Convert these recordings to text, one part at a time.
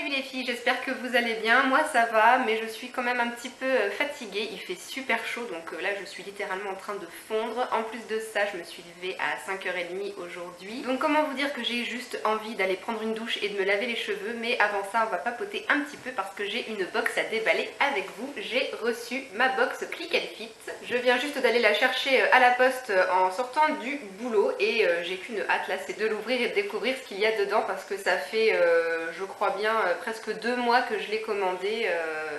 Salut les filles, j'espère que vous allez bien. Moi ça va, mais je suis quand même un petit peu fatiguée. Il fait super chaud, donc là je suis littéralement en train de fondre. En plus de ça, je me suis levée à 5h30 aujourd'hui. Donc comment vous dire que j'ai juste envie d'aller prendre une douche et de me laver les cheveux. Mais avant ça, on va papoter un petit peu parce que j'ai une box à déballer avec vous. J'ai reçu ma box Click and Fit. Je viens juste d'aller la chercher à la poste en sortant du boulot et j'ai qu'une hâte là, c'est de l'ouvrir et de découvrir ce qu'il y a dedans parce que ça fait, je crois bien, presque 2 mois que je l'ai commandé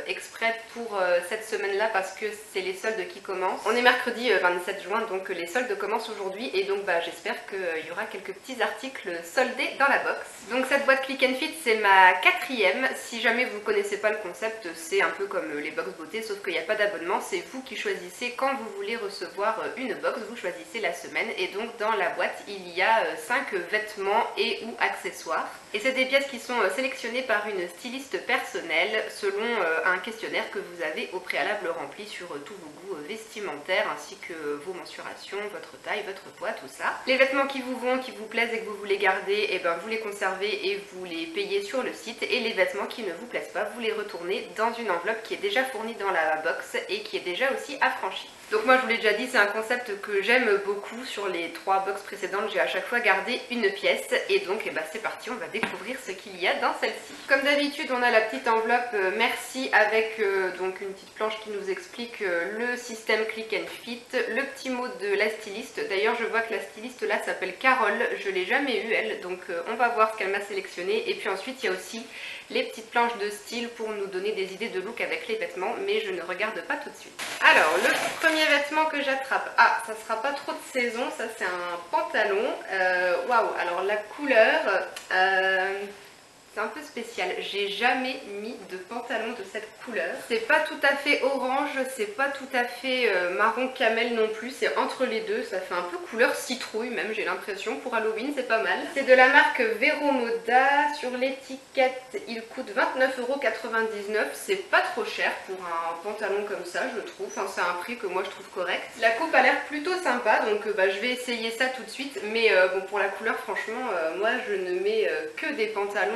exprès pour cette semaine-là parce que c'est les soldes qui commencent. On est mercredi 27 juin, donc les soldes commencent aujourd'hui et donc j'espère qu'il y aura quelques petits articles soldés dans la box. Donc cette boîte Click and Fit, c'est ma 4e. Si jamais vous ne connaissez pas le concept, c'est un peu comme les box beauté, sauf qu'il n'y a pas d'abonnement. C'est vous qui choisissez quand vous voulez recevoir une box, vous choisissez la semaine et donc dans la boîte il y a 5 vêtements et ou accessoires. Et c'est des pièces qui sont sélectionnées par une styliste personnelle selon un questionnaire que vous avez au préalable rempli sur tous vos goûts vestimentaires ainsi que vos mensurations, votre taille, votre poids, tout ça. Les vêtements qui vous vont, qui vous plaisent et que vous voulez garder, et vous les conservez et vous les payez sur le site. Et les vêtements qui ne vous plaisent pas, vous les retournez dans une enveloppe qui est déjà fournie dans la box et qui est déjà aussi affranchie. Donc moi je vous l'ai déjà dit, c'est un concept que j'aime beaucoup. Sur les 3 box précédentes, j'ai à chaque fois gardé une pièce et donc c'est parti, on va découvrir ce qu'il y a dans celle-ci. Comme d'habitude, on a la petite enveloppe merci avec donc une petite planche qui nous explique le système Click and Fit, le petit mot de la styliste. D'ailleurs je vois que la styliste là s'appelle Carole, je l'ai jamais eue elle, donc on va voir ce qu'elle m'a sélectionné. Et puis ensuite il y a aussi les petites planches de style pour nous donner des idées de look avec les vêtements, mais je ne regarde pas tout de suite. Alors le premier vêtement que j'attrape, ça sera pas trop de saison, ça c'est un pantalon. Waouh, alors la couleur, c'est un peu spécial, j'ai jamais mis de pantalon de cette couleur. C'est pas tout à fait orange, c'est pas tout à fait marron camel non plus, c'est entre les deux, ça fait un peu couleur citrouille même, j'ai l'impression. Pour Halloween c'est pas mal. C'est de la marque Vero Moda, sur l'étiquette il coûte 29,99 €, c'est pas trop cher pour un pantalon comme ça je trouve, enfin c'est un prix que moi je trouve correct. La coupe a l'air plutôt sympa, donc je vais essayer ça tout de suite, mais bon, pour la couleur franchement, moi je ne mets que des pantalons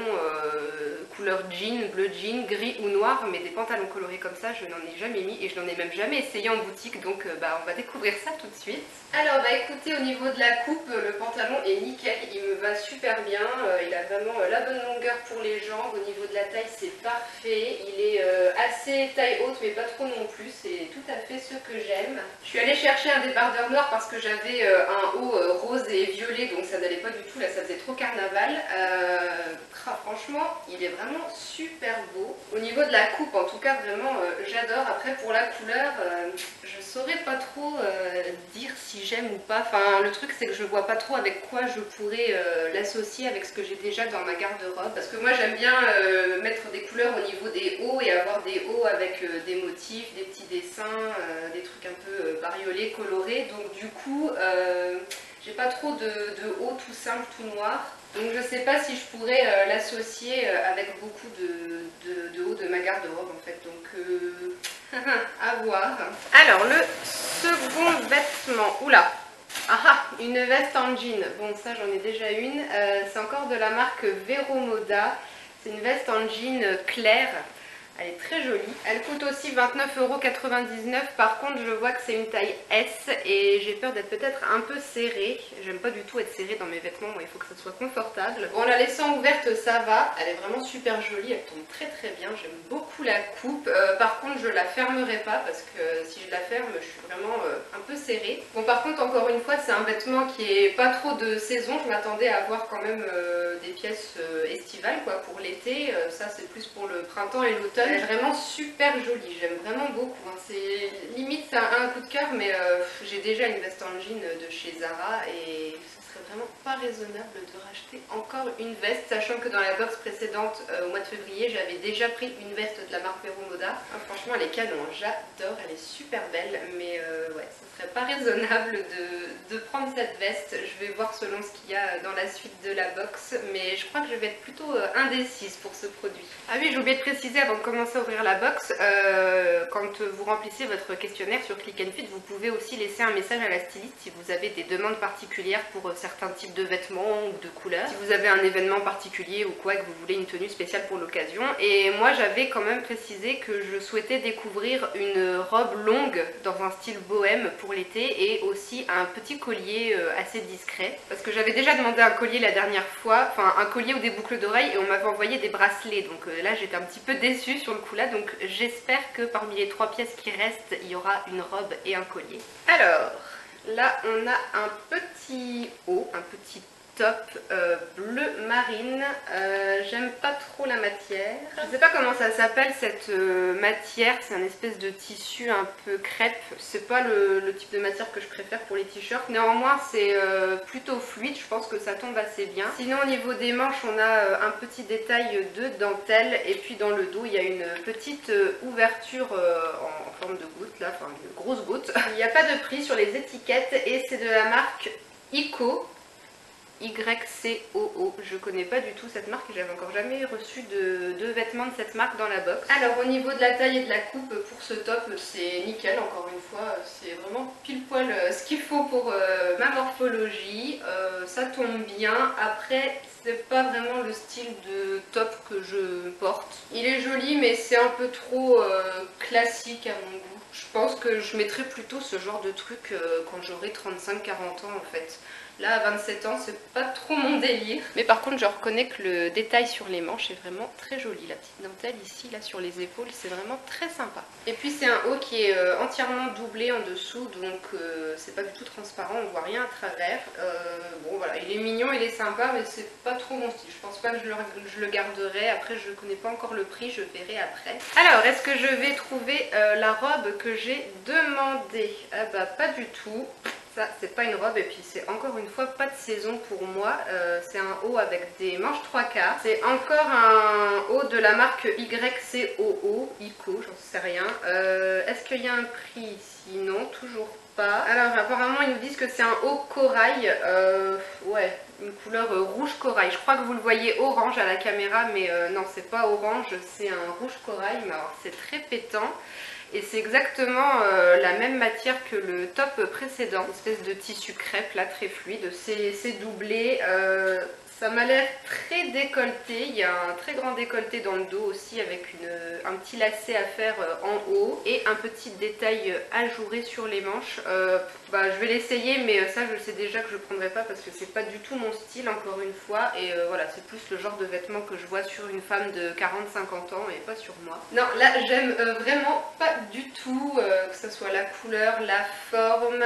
couleur jean, bleu jean, gris ou noir, mais des pantalons colorés comme ça je n'en ai jamais mis et je n'en ai même jamais essayé en boutique, donc on va découvrir ça tout de suite. Alors écoutez, au niveau de la coupe, le pantalon est nickel, il me va super bien, il a vraiment la bonne longueur pour les jambes, au niveau de la taille c'est parfait, il est assez taille haute mais pas trop non plus, c'est tout à fait ce que j'aime. Je suis allée chercher un débardeur noir parce que j'avais un haut rose et violet, donc ça n'allait pas du tout, là ça faisait trop carnaval. Franchement il est vraiment super beau. Au niveau de la coupe en tout cas vraiment j'adore. Après pour la couleur je saurais pas trop dire si j'aime ou pas. Enfin le truc c'est que je vois pas trop avec quoi je pourrais l'associer avec ce que j'ai déjà dans ma garde-robe. Parce que moi j'aime bien mettre des couleurs au niveau des hauts et avoir des hauts avec des motifs, des petits dessins, des trucs un peu bariolés, colorés. Donc du coup j'ai pas trop de hauts tout simple, tout noir. Donc je sais pas si je pourrais l'associer avec beaucoup de hauts de ma garde-robe en fait, donc à voir. Alors le second vêtement, oula, une veste en jean, bon ça j'en ai déjà une, c'est encore de la marque Vero Moda, c'est une veste en jean claire. Elle est très jolie. Elle coûte aussi 29,99 €. Par contre, je vois que c'est une taille S et j'ai peur d'être peut-être un peu serrée. J'aime pas du tout être serrée dans mes vêtements. Moi, il faut que ça soit confortable. Bon, en la laissant ouverte, ça va. Elle est vraiment super jolie. Elle tombe très très bien. J'aime beaucoup la coupe. Par contre, je la fermerai pas parce que si je la ferme, je suis vraiment un peu serrée. Bon, par contre, encore une fois, c'est un vêtement qui est pas trop de saison. Je m'attendais à avoir quand même des pièces estivales quoi pour l'été. Ça, c'est plus pour le printemps et l'automne. Elle est vraiment super jolie, j'aime vraiment beaucoup. C'est limite c'est un coup de cœur, mais j'ai déjà une veste en jean de chez Zara et ce serait vraiment pas raisonnable de racheter encore une veste, sachant que dans la box précédente au mois de février, j'avais déjà pris une veste de la marque Vero Moda. Franchement, elle est canon, j'adore, elle est super belle, mais ouais, ce serait pas raisonnable de prendre cette veste. Je vais voir selon ce qu'il y a dans la suite de la box, mais je crois que je vais être plutôt indécise pour ce produit. Ah oui, j'ai oublié de préciser avant de commencer à ouvrir la box, quand vous remplissez votre questionnaire sur Click and Fit, vous pouvez aussi laisser un message à la styliste si vous avez des demandes particulières pour certains types de vêtements ou de couleurs. Si vous avez un événement particulier ou quoi, que vous voulez une tenue spéciale pour l'occasion. Et moi j'avais quand même précisé que je souhaitais découvrir une robe longue dans un style bohème pour l'été et aussi un petit collier assez discret. Parce que j'avais déjà demandé un collier la dernière fois, enfin un collier ou des boucles d'oreilles et on m'avait envoyé des bracelets. Donc là j'étais un petit peu déçue sur le coup là. Donc j'espère que parmi les 3 pièces qui restent, il y aura une robe et un collier. Alors, là on a un petit haut, un petit top bleu marine. J'aime pas trop la matière. Je sais pas comment ça s'appelle cette matière, c'est un espèce de tissu un peu crêpe. C'est pas le type de matière que je préfère pour les t-shirts. Néanmoins c'est plutôt fluide, je pense que ça tombe assez bien. Sinon au niveau des manches on a un petit détail de dentelle et puis dans le dos il y a une petite ouverture en forme de goutte là, enfin une grosse goutte. Il n'y a pas de prix sur les étiquettes et c'est de la marque ICO. YCOO, je connais pas du tout cette marque, j'avais encore jamais reçu de vêtements de cette marque dans la box. Alors au niveau de la taille et de la coupe pour ce top, c'est nickel, encore une fois, c'est vraiment pile poil ce qu'il faut pour ma morphologie, ça tombe bien. Après c'est pas vraiment le style de top que je porte. Il est joli mais c'est un peu trop classique à mon goût. Je pense que je mettrais plutôt ce genre de truc quand j'aurai 35-40 ans en fait. Là à 27 ans c'est pas trop mon délire. Mais par contre je reconnais que le détail sur les manches est vraiment très joli. La petite dentelle ici là sur les épaules c'est vraiment très sympa. Et puis c'est un haut qui est entièrement doublé en dessous donc c'est pas du tout transparent, on voit rien à travers. Bon voilà, il est mignon, il est sympa mais c'est pas trop mon style. Je pense pas que je le garderai. Après je connais pas encore le prix, je verrai après. Alors est-ce que je vais trouver la robe que j'ai demandée? Ah bah pas du tout. Ça c'est pas une robe et puis c'est encore une fois pas de saison pour moi. C'est un haut avec des manches 3/4. C'est encore un haut de la marque YCOO, ICO, j'en sais rien. Est-ce qu'il y a un prix ici? Non, toujours pas. Alors apparemment ils nous disent que c'est un haut corail. Ouais, une couleur rouge corail. Je crois que vous le voyez orange à la caméra mais non c'est pas orange, c'est un rouge corail. Mais alors c'est très pétant. Et c'est exactement la même matière que le top précédent, une espèce de tissu crêpe là très fluide, c'est doublé, ça m'a l'air très décolleté, il y a un très grand décolleté dans le dos aussi avec un petit lacet à faire en haut et un petit détail ajouré sur les manches. Bah, je vais l'essayer mais ça je sais déjà que je ne prendrai pas parce que c'est pas du tout mon style encore une fois et voilà c'est plus le genre de vêtements que je vois sur une femme de 40-50 ans et pas sur moi. Non là j'aime vraiment pas du tout que ce soit la couleur, la forme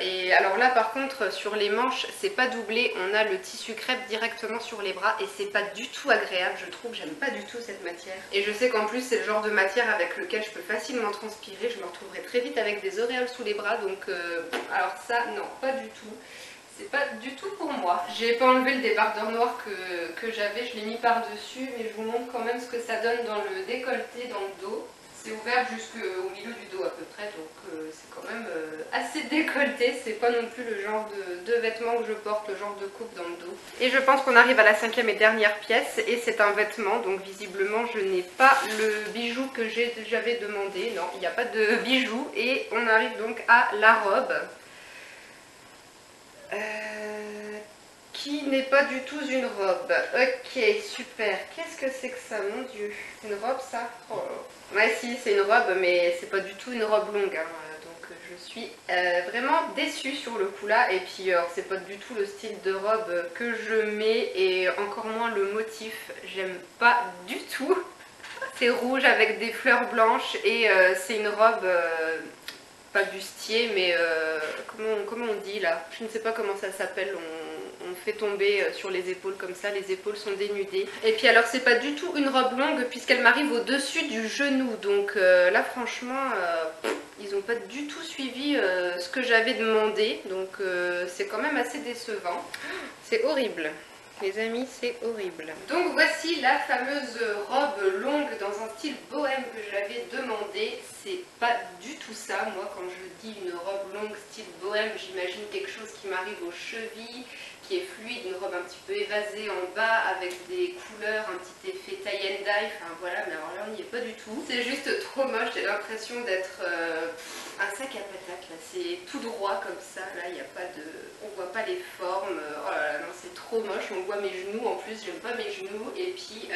et alors là par contre sur les manches c'est pas doublé, on a le tissu crêpe directement sur les bras et c'est pas du tout agréable, je trouve, j'aime pas du tout cette matière. Et je sais qu'en plus c'est le genre de matière avec lequel je peux facilement transpirer, je me retrouverai très vite avec des auréoles sous les bras donc alors ça non, pas du tout. C'est pas du tout pour moi. J'ai pas enlevé le débardeur noir que j'avais, je l'ai mis par dessus mais je vous montre quand même ce que ça donne dans le décolleté, dans le dos. C'est ouvert jusqu'au milieu du dos à peu près, donc c'est quand même assez décolleté. C'est pas non plus le genre de vêtement que je porte, le genre de coupe dans le dos. Et je pense qu'on arrive à la 5e et dernière pièce, et c'est un vêtement, donc visiblement je n'ai pas le bijou que j'avais demandé. Non, il n'y a pas de bijou, et on arrive donc à la robe. Qui n'est pas du tout une robe. Ok, super. Qu'est-ce que c'est que ça, mon dieu? C'est une robe ça? Oh. Ouais si, c'est une robe, mais c'est pas du tout une robe longue. Hein. Donc je suis vraiment déçue sur le coup là. Et puis c'est pas du tout le style de robe que je mets. Et encore moins le motif. J'aime pas du tout. C'est rouge avec des fleurs blanches. Et c'est une robe... pas bustier, mais comment on dit là? Je ne sais pas comment ça s'appelle. On fait tomber sur les épaules comme ça, les épaules sont dénudées. Et puis alors c'est pas du tout une robe longue puisqu'elle m'arrive au-dessus du genou. Donc là franchement, ils n'ont pas du tout suivi ce que j'avais demandé. Donc c'est quand même assez décevant. C'est horrible. Les amis, c'est horrible. Donc voici la fameuse robe longue dans un style bohème que j'avais demandé. C'est pas du tout ça. Moi, quand je dis une robe longue style bohème, j'imagine quelque chose qui m'arrive aux chevilles, qui est fluide, une robe un petit peu évasée en bas avec des couleurs, un petit effet tie and dye, enfin voilà, mais alors là on n'y est pas du tout. C'est juste trop moche, j'ai l'impression d'être un sac à patates là, c'est tout droit comme ça, là il n'y a pas de... on voit pas les formes, oh là là, non c'est trop moche, on voit mes genoux en plus, j'aime pas mes genoux, et puis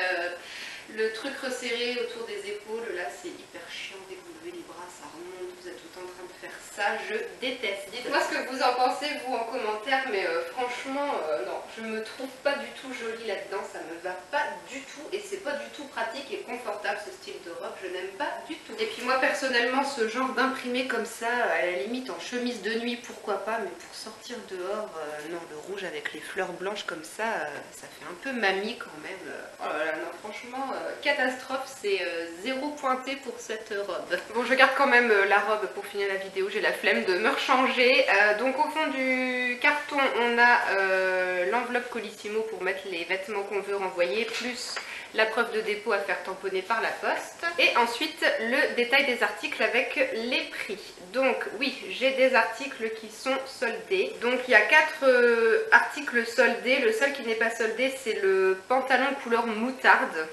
le truc resserré autour des épaules, là c'est hyper chiant, dès que vous levez les bras ça remonte, vous êtes tout en train de faire ça, je déteste. Dites-moi ce que vous en pensez vous en commentaire, mais franchement non, je me trouve pas du tout jolie là-dedans, ça me va pas du tout et c'est pas du tout pratique et confortable ce style de robe, je n'aime pas du tout. Et puis moi personnellement ce genre d'imprimé comme ça, à la limite en chemise de nuit pourquoi pas, mais pour sortir dehors, non, le rouge avec les fleurs blanches comme ça, ça fait un peu mamie quand même. Oh là là, non franchement, catastrophe, c'est zéro pointé pour cette robe. Bon, je garde quand même la robe pour finir la vidéo, j'ai la flemme de me rechanger. Donc au fond du carton, on a l'enveloppe Colissimo pour mettre les vêtements qu'on veut renvoyer, plus la preuve de dépôt à faire tamponner par la poste. Et ensuite, le détail des articles avec les prix. Donc oui, j'ai des articles qui sont soldés. Donc il y a 4 articles soldés. Le seul qui n'est pas soldé, c'est le pantalon couleur moutarde.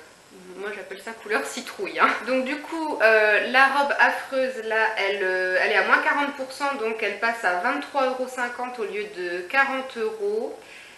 Moi j'appelle ça couleur citrouille. Hein. Donc du coup, la robe affreuse là, elle est à moins 40%, donc elle passe à 23,50 € au lieu de 40 €.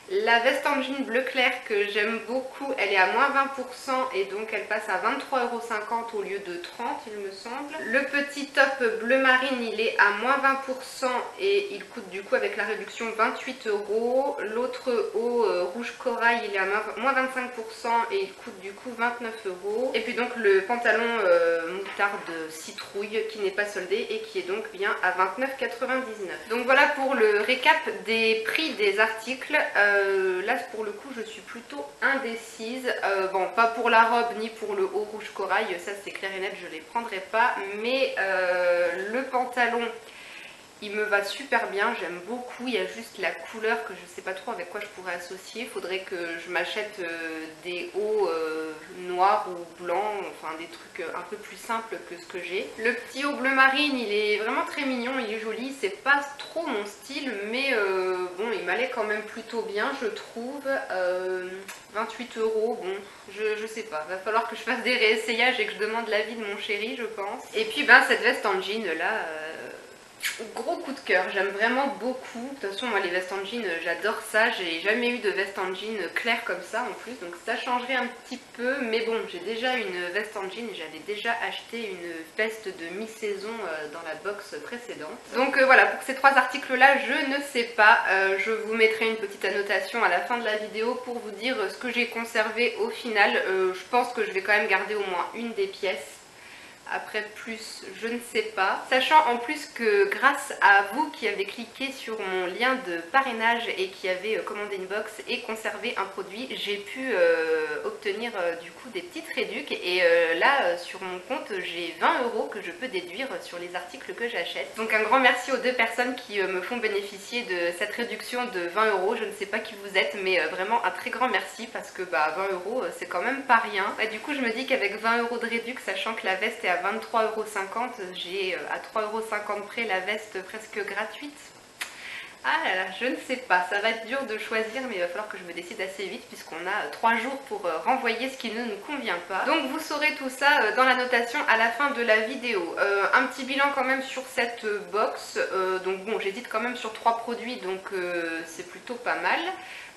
La veste en jean bleu clair que j'aime beaucoup, elle est à moins 20% et donc elle passe à 23,50 € au lieu de 30 il me semble. Le petit top bleu marine il est à moins 20% et il coûte du coup avec la réduction 28 €. L'autre haut rouge corail il est à moins 25% et il coûte du coup 29 €. Et puis donc le pantalon moutarde citrouille qui n'est pas soldé et qui est donc bien à 29,99 €. Donc voilà pour le récap des prix des articles. Là pour le coup je suis plutôt indécise, bon pas pour la robe ni pour le haut rouge corail, ça c'est clair et net, je les prendrai pas, mais le pantalon il me va super bien, j'aime beaucoup, il y a juste la couleur que je sais pas trop avec quoi je pourrais associer, il faudrait que je m'achète des hauts noirs ou blancs, enfin des trucs un peu plus simples que ce que j'ai. Le petit haut bleu marine il est vraiment très mignon, il est joli, c'est pas trop mon style mais bon il m'allait quand même plutôt bien je trouve. 28 €, bon je sais pas, va falloir que je fasse des réessayages et que je demande l'avis de mon chéri je pense. Et puis ben cette veste en jean là... gros coup de cœur, j'aime vraiment beaucoup. De toute façon moi les vestes en jean j'adore ça, j'ai jamais eu de veste en jean claire comme ça en plus, donc ça changerait un petit peu, mais bon j'ai déjà une veste en jean et j'avais déjà acheté une veste de mi-saison dans la box précédente. Donc voilà, pour ces 3 articles là je ne sais pas, je vous mettrai une petite annotation à la fin de la vidéo pour vous dire ce que j'ai conservé au final. Je pense que je vais quand même garder au moins une des pièces. Après plus, je ne sais pas. Sachant en plus que grâce à vous qui avez cliqué sur mon lien de parrainage et qui avez commandé une box et conservé un produit, j'ai pu obtenir du coup des petites réducs et là sur mon compte j'ai 20 € que je peux déduire sur les articles que j'achète. Donc un grand merci aux 2 personnes qui me font bénéficier de cette réduction de 20 €. Je ne sais pas qui vous êtes mais vraiment un très grand merci parce que bah 20 € c'est quand même pas rien. Et du coup je me dis qu'avec 20 € de réduc, sachant que la veste est à 23,50 €, j'ai à 3,50 € près la veste presque gratuite. Ah là là, je ne sais pas, ça va être dur de choisir mais il va falloir que je me décide assez vite puisqu'on a 3 jours pour renvoyer ce qui ne nous convient pas. Donc vous saurez tout ça dans la notation à la fin de la vidéo. Un petit bilan quand même sur cette box, donc bon j'hésite quand même sur 3 produits donc c'est plutôt pas mal.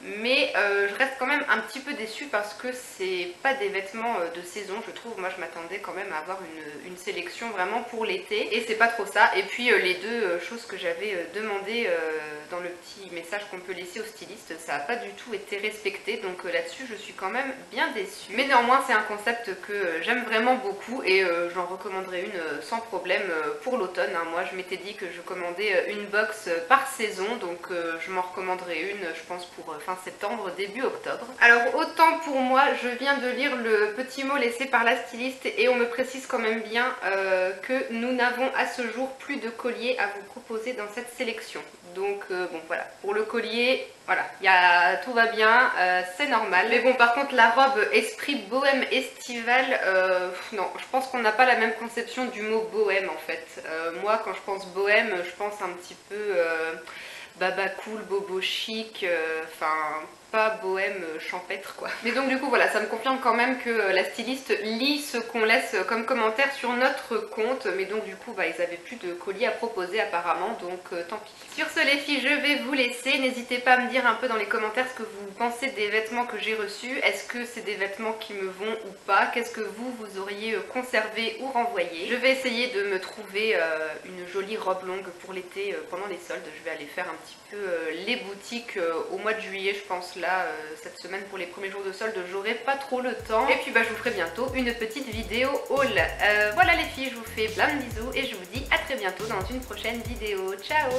Mais je reste quand même un petit peu déçue parce que c'est pas des vêtements de saison je trouve. Moi je m'attendais quand même à avoir une sélection vraiment pour l'été et c'est pas trop ça. Et puis les 2 choses que j'avais demandé dans le petit message qu'on peut laisser au styliste, ça n'a pas du tout été respecté, donc là-dessus je suis quand même bien déçue. Mais néanmoins c'est un concept que j'aime vraiment beaucoup et j'en recommanderai une sans problème pour l'automne. Hein. Moi je m'étais dit que je commandais une box par saison, donc je m'en recommanderai une je pense pour fin septembre, début octobre. Alors autant pour moi, je viens de lire le petit mot laissé par la styliste et on me précise quand même bien que nous n'avons à ce jour plus de collier à vous proposer dans cette sélection. Donc bon voilà, pour le collier, voilà, tout va bien, c'est normal. Mais bon par contre la robe esprit bohème estival, non, je pense qu'on n'a pas la même conception du mot bohème en fait. Moi quand je pense bohème, je pense un petit peu... baba cool, bobo chic, enfin pas bohème champêtre quoi. Mais donc du coup voilà, ça me confirme quand même que la styliste lit ce qu'on laisse comme commentaire sur notre compte, mais donc du coup bah, ils avaient plus de colis à proposer apparemment, donc tant pis. Sur ce les filles, je vais vous laisser, n'hésitez pas à me dire un peu dans les commentaires ce que vous pensez des vêtements que j'ai reçus, est-ce que c'est des vêtements qui me vont ou pas, qu'est-ce que vous auriez conservé ou renvoyé. Je vais essayer de me trouver une jolie robe longue pour l'été pendant les soldes, je vais aller faire un petit peu les boutiques au mois de juillet je pense. Là, cette semaine pour les premiers jours de solde, j'aurai pas trop le temps. Et puis bah, je vous ferai bientôt une petite vidéo haul. Voilà les filles, je vous fais plein de bisous et je vous dis à très bientôt dans une prochaine vidéo. Ciao!